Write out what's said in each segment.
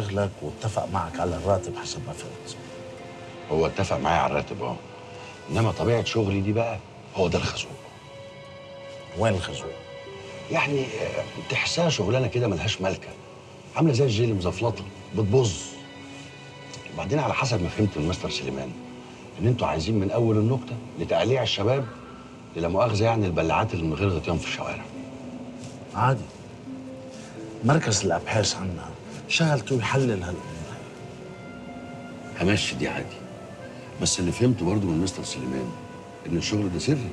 شغلك واتفق معك على الراتب حسب ما فهمت. هو اتفق معايا على الراتب انما طبيعه شغلي دي بقى هو ده الخازوق. وين الخازوق؟ يعني تحسها شغلانه كده ملهاش ملكه، عامله زي الجيلي مزفلطه بتبظ. وبعدين على حسب ما فهمت من مستر سليمان ان انتوا عايزين من اول النكته لتقليع الشباب للا مؤاخذه يعني البلاعات اللي من غير غطيان في الشوارع. عادي. مركز الابحاث عنا شغلته يحلل هالامور هي. همشي دي عادي، بس اللي فهمته برضه من مستر سليمان ان الشغل ده سري.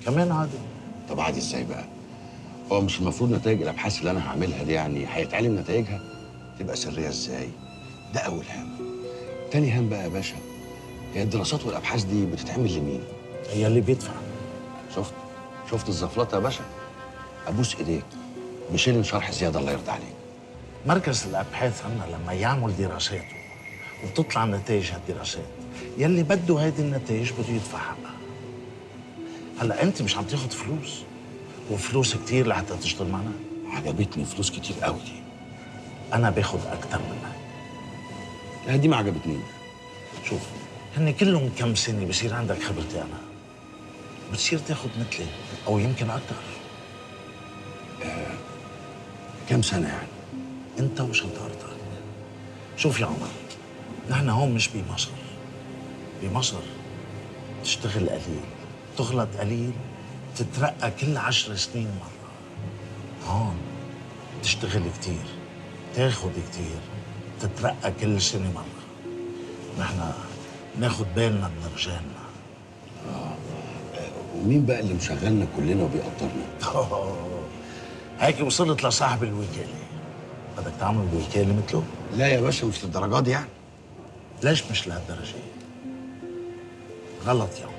كمان عادي. طب عادي ازاي بقى؟ هو مش المفروض نتائج الابحاث اللي انا هعملها دي يعني هيتعلم نتائجها تبقى سريه ازاي؟ ده اول هام. تاني هام بقى يا باشا، هي الدراسات والابحاث دي بتتعمل لمين؟ هي اللي بيدفع. شفت الزفلطه يا باشا؟ ابوس ايديك مشيل شرح زياده الله يرضى عليك. مركز الابحاث عنا لما يعمل دراساته وبتطلع نتائج هالدراسات، يلي بده هيدي النتائج بده يدفع حقها. هلا انت مش عم تاخذ فلوس، وفلوس كتير لحتى تشتغل معنا. عجبتني فلوس كتير قوي دي. انا باخذ اكثر منها. لا دي ما عجبتنيش. شوف، هن كلهم كم سنه بصير عندك خبرتي انا، بتصير تاخذ مثلي او يمكن اكثر. كم سنه يعني؟ انت وشطارتك. شوف يا عمر، نحن هون مش بمصر. بمصر تشتغل قليل، تغلط قليل، تترقى كل 10 سنين مرة. هون تشتغل كتير، تاخد كتير، تترقى كل سنة مرة. نحن ناخد بالنا من رجالنا. ومين بقى اللي مشغلنا كلنا وبيقدرنا؟ هيك وصلت لصاحب الوكالة. بدك تعمل وكالة مثله؟ لا يا باشا مش للدرجات دي يعني. ليش مش لهالدرجة؟ غلط يا عمر.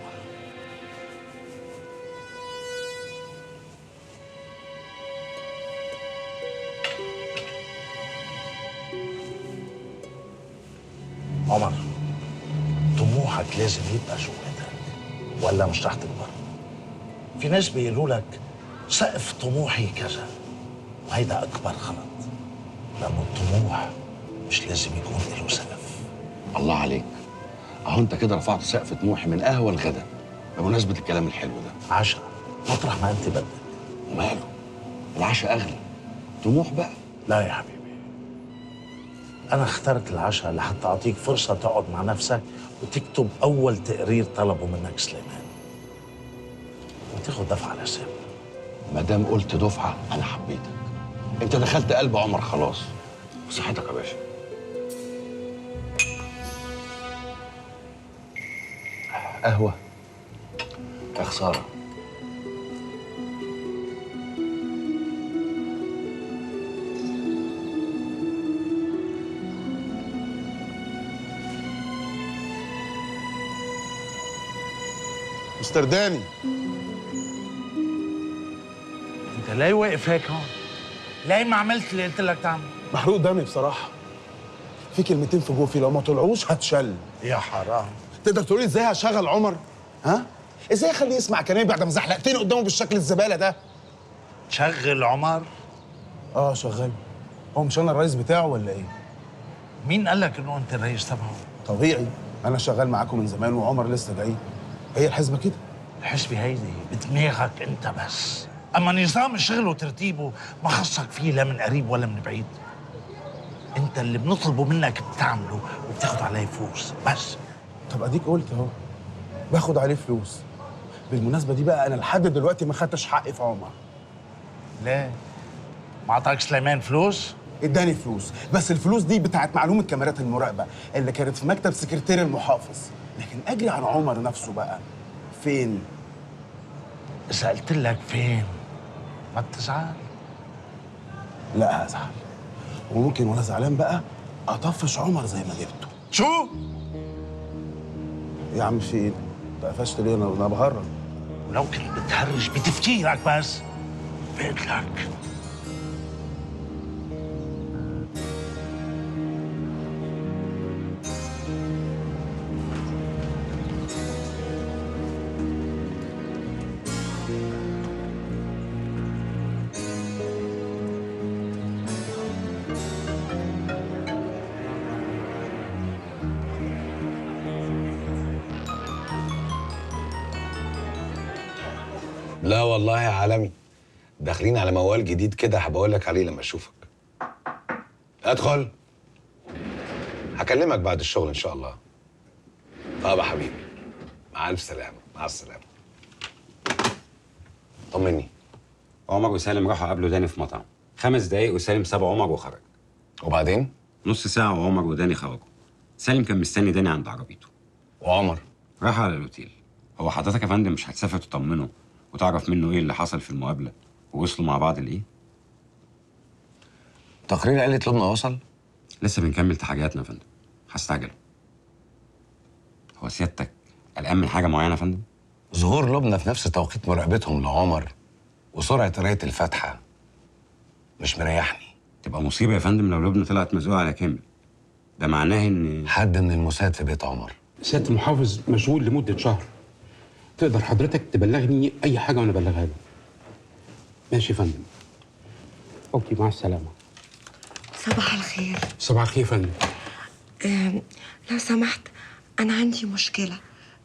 عمر، طموحك لازم يبقى جواتك ولا مش رح تكبر. في ناس بيقولوا لك سقف طموحي كذا، وهيدا أكبر غلط، لأنه الطموح مش لازم يكون له سقف. الله عليك، اهو انت كده رفعت سقف طموحي من قهوه لغدا بمناسبه الكلام الحلو ده. عشا مطرح ما أنت بدك. وماله؟ العشاء اغلى، طموح بقى. لا يا حبيبي، أنا اخترت العشاء لحتى أعطيك فرصة تقعد مع نفسك وتكتب أول تقرير طلبه منك سليمان، وتاخد دفعة على حسابك. ما دام قلت دفعه انا حبيتك. انت دخلت قلب عمر خلاص. صحتك يا باشا. قهوه يا خساره. مستر داني، أنت ليه واقف هيك هون؟ ليه ما عملت اللي قلت لك تعمل؟ محروق دمي بصراحة. في كلمتين في جوفي لو ما طلعوش هتشل. يا حرام. تقدر تقولي ازاي هشغل عمر؟ ها؟ ازاي اخليه يسمع كلامي بعد ما زحلقتني قدامه بالشكل الزبالة ده؟ شغل عمر. اه شغال. هو مش انا الرئيس بتاعه ولا ايه؟ مين قال لك انه انت الرئيس تبعه؟ طبيعي، انا شغال معاكم من زمان وعمر لسه جاي. هي الحسبة كده. الحسبة هيدي بدماغك انت بس، اما نظام الشغل وترتيبه ما خصك فيه لا من قريب ولا من بعيد. انت اللي بنطلبه منك بتعمله وبتاخد عليه فلوس بس. طب اديك قلت اهو باخد عليه فلوس. بالمناسبة دي بقى انا لحد دلوقتي ما خدتش حقي في عمر. ليه؟ ما عطاك سليمان فلوس؟ اداني فلوس، بس الفلوس دي بتاعت معلومة كاميرات المراقبة اللي كانت في مكتب سكرتير المحافظ، لكن اجري عن عمر نفسه بقى فين؟ إذا قلت لك فين ما بتزعل. لا هزعل، وممكن وانا زعلان بقى اطفش عمر زي ما جبته. شو؟ يا عم في ايه؟ انت قفشت ليه؟ انا بهرج. ولو كنت بتهرج بتفكيرك بس بقتلك. لا والله يا عالمي، داخلين على موال جديد كده هبقول لك عليه لما اشوفك. ادخل. هكلمك بعد الشغل ان شاء الله. طب يا حبيبي، مع الف سلامه. مع السلامه. طمني. عمر وسالم راحوا قابلوا داني في مطعم. 5 دقايق وسالم ساب عمر وخرج. وبعدين؟ نص ساعة وعمر وداني خرجوا. سالم كان مستني داني عند عربيته. وعمر؟ راح على الأوتيل. هو حضرتك يا فندم مش هتسافر تطمنه وتعرف منه ايه اللي حصل في المقابلة ووصلوا مع بعض لإيه؟ تقرير قال لبنى وصل؟ لسه بنكمل تحقيقاتنا يا فندم. هستعجل. هو سيادتك قلقان من حاجة معينة يا فندم؟ ظهور لبنى في نفس توقيت مراقبتهم لعمر وسرعة قراية الفاتحة مش مريحني. تبقى مصيبة يا فندم لو لبنى طلعت مزقوقة على كامل. ده معناه إن حد من الموساد في بيت عمر. سيادة المحافظ مشغول لمدة شهر. تقدر حضرتك تبلغني أي حاجة وأنا أبلغها له. ماشي يا فندم. أوكي، مع السلامة. صباح الخير. صباح الخير يا فندم. لو سمحت، أنا عندي مشكلة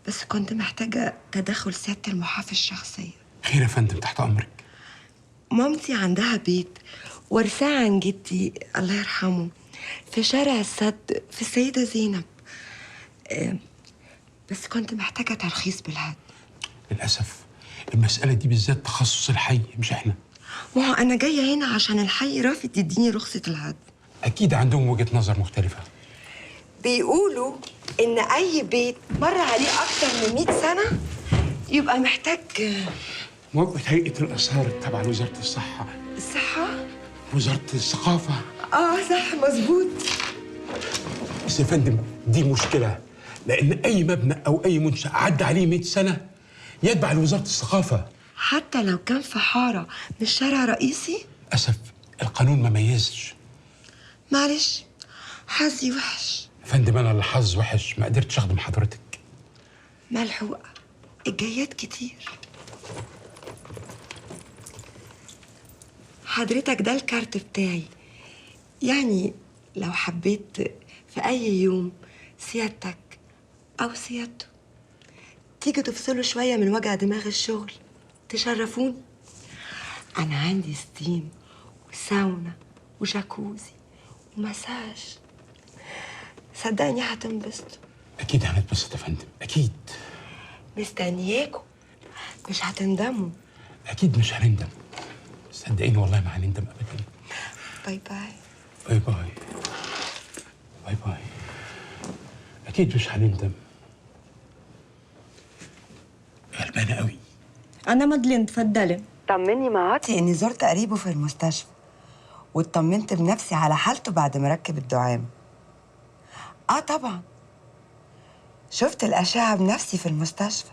بس كنت محتاجة تدخل سيادة المحافظ شخصيا. خير يا فندم، تحت أمرك. مامتي عندها بيت ورثاه عن جدي الله يرحمه في شارع السد في السيدة زينب. بس كنت محتاجة ترخيص بالهد. للأسف المسألة دي بالذات تخصص الحي مش إحنا. ما هو أنا جاية هنا عشان الحي رافض يديني رخصة الهد. أكيد عندهم وجهة نظر مختلفة. بيقولوا إن أي بيت مر عليه أكتر من 100 سنة يبقى محتاج موافقة هيئة الآثار تبع وزارة الصحة. الصحة؟ وزارة الثقافة. صح مظبوط. بس يا فندم دي مشكلة، لأن أي مبنى أو أي منشأ عدى عليه 100 سنة يتبع لوزارة الثقافة. حتى لو كان في حارة مش شارع رئيسي؟ للأسف القانون ما ميزش. معلش، حظي وحش. يا فندم أنا اللي حظ وحش ما قدرتش أخدم حضرتك. ملحوقة، الجايات كتير. حضرتك ده الكارت بتاعي، يعني لو حبيت في أي يوم سيادتك أو سيادته تيجي تفصلوا شوية من وجع دماغ الشغل تشرفوني. أنا عندي ستيم وساونا وجاكوزي ومساج، صدقني هتنبسطوا. أكيد هنتبسط يا فندم، أكيد. مستنياكم، مش هتندموا. أكيد مش هنندم، صدقيني والله ما هنندم أبدا. باي باي. باي باي. باي باي. أكيد مش هنندم. غلبانة قوي. أنا مدلين، تفضلي. طمني معاطي إني زرت قريبه في المستشفى واطمنت بنفسي على حالته بعد ما ركب الدعامة. طبعا شفت الأشعة بنفسي في المستشفى.